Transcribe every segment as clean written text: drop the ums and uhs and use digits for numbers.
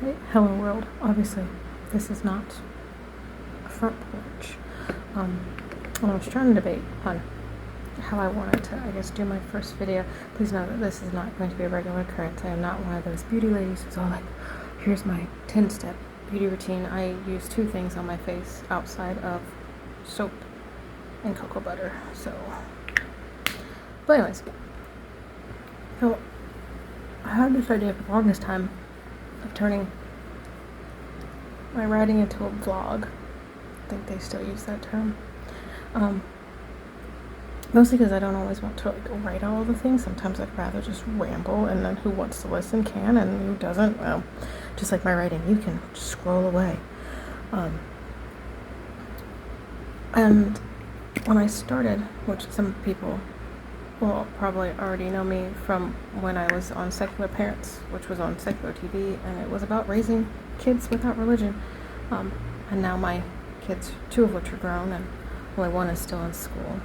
Right? Hello world. Obviously, this is not a front porch. I was trying to debate on how I wanted to, I guess, do my first video. Please know that this is not going to be a regular occurrence. I am not one of those beauty ladies who's all like, here's my 10-step beauty routine. I use 2 things on my face outside of soap and cocoa butter. So, but anyways, so I had this idea for the longest time of turning my writing into a vlog. I think they still use that term. Mostly because I don't always want to like write all the things. Sometimes I'd rather just ramble, and then who wants to listen can, and who doesn't, well, just like my writing, you can just scroll away. And when I started, which some people will probably already know me from when I was on Secular Parents, which was on secular TV, and it was about raising kids without religion. And now my kids, 2 of which are grown, and only 1 is still in school.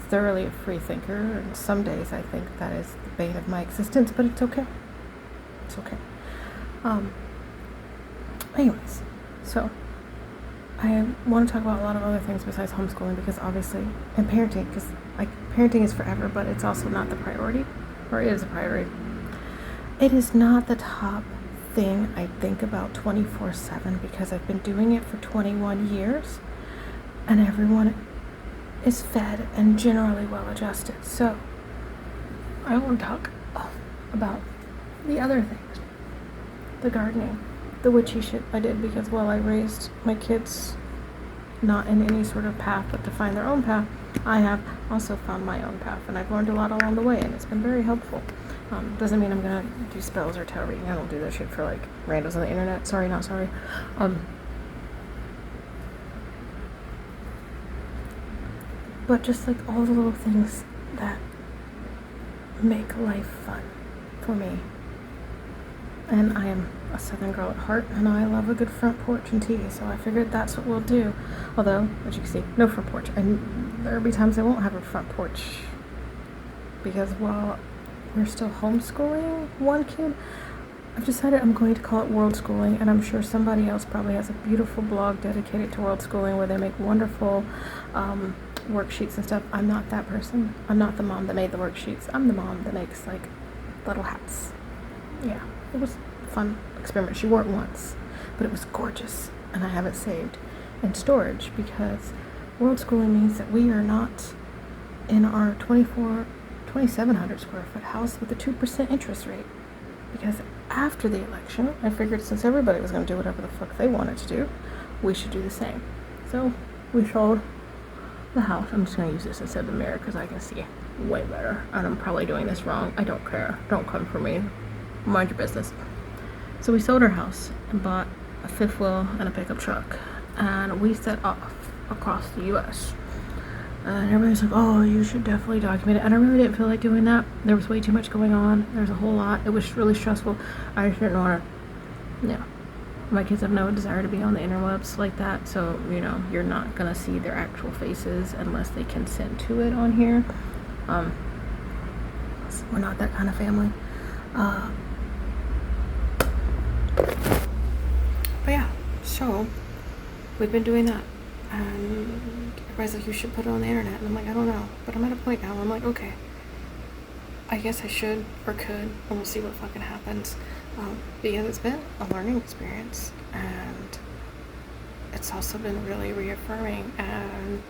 Thoroughly a free thinker, and some days I think that is the bane of my existence, but it's okay. It's okay. Anyways, so I want to talk about a lot of other things besides homeschooling, because obviously, and parenting, because like parenting is forever, but it's also not the priority, or it is a priority. It is not the top thing I think about 24/7, because I've been doing it for 21 years, and everyone is fed and generally well adjusted. So I want to talk about the other things. The gardening, the witchy shit I did, because while I raised my kids not in any sort of path but to find their own path, I have also found my own path, and I've learned a lot along the way, and it's been very helpful. Doesn't mean I'm gonna do spells or tarot reading. I don't do that shit for like randos on the internet. Sorry, not sorry. But just like all the little things that make life fun for me. And I am a Southern girl at heart, and I love a good front porch and tea, so I figured that's what we'll do. Although, as you can see, no front porch. And there'll be times I won't have a front porch, because while we're still homeschooling 1 kid, I've decided I'm going to call it world schooling, and I'm sure somebody else probably has a beautiful blog dedicated to world schooling where they make wonderful worksheets and stuff. I'm not that person. I'm not the mom that made the worksheets. I'm the mom that makes like little hats. Yeah, it was a fun experiment. She wore it once, but it was gorgeous, and I have it saved in storage, because world schooling means that we are not in our 2,700 square foot house with a 2% interest rate. Because after the election, I figured since everybody was going to do whatever the fuck they wanted to do, we should do the same. So we sold the house. I'm just going to use this instead of the mirror because I can see way better, and I'm probably doing this wrong. I don't care. Don't come for me. Mind your business. So we sold our house and bought a 5th wheel and a pickup truck, and we set off across the U.S. And everybody's like, oh, you should definitely document it. And I really didn't feel like doing that. There was way too much going on. There was a whole lot. It was really stressful. I just didn't want to, yeah. My kids have no desire to be on the interwebs like that. So, you know, you're not going to see their actual faces unless they consent to it on here. We're not that kind of family. But yeah, so we've been doing that. And everybody's like, you should put it on the internet. And I'm like, I don't know. But I'm at a point now where I'm like, okay, I guess I should or could, and we'll see what fucking happens. Because it's been a learning experience, and it's also been really reaffirming. And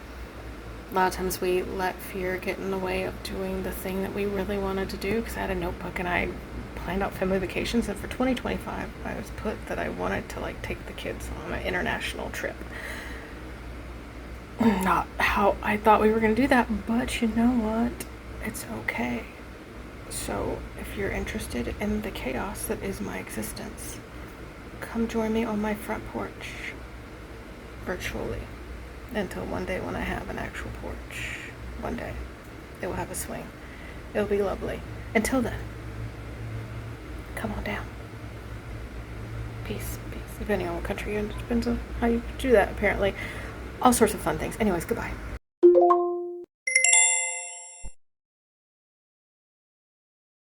a lot of times we let fear get in the way of doing the thing that we really wanted to do, because I had a notebook and I planned out family vacations, and for 2025 I was put that I wanted to like take the kids on an international trip. Not how I thought we were going to do that, but you know what? It's okay. So if you're interested in the chaos that is my existence, come join me on my front porch virtually until one day when I have an actual porch. One day it will have a swing. It'll be lovely. Until then, come on down. Peace. Depending on what country you're in, it depends on how you do that, apparently. All sorts of fun things. Anyways, goodbye.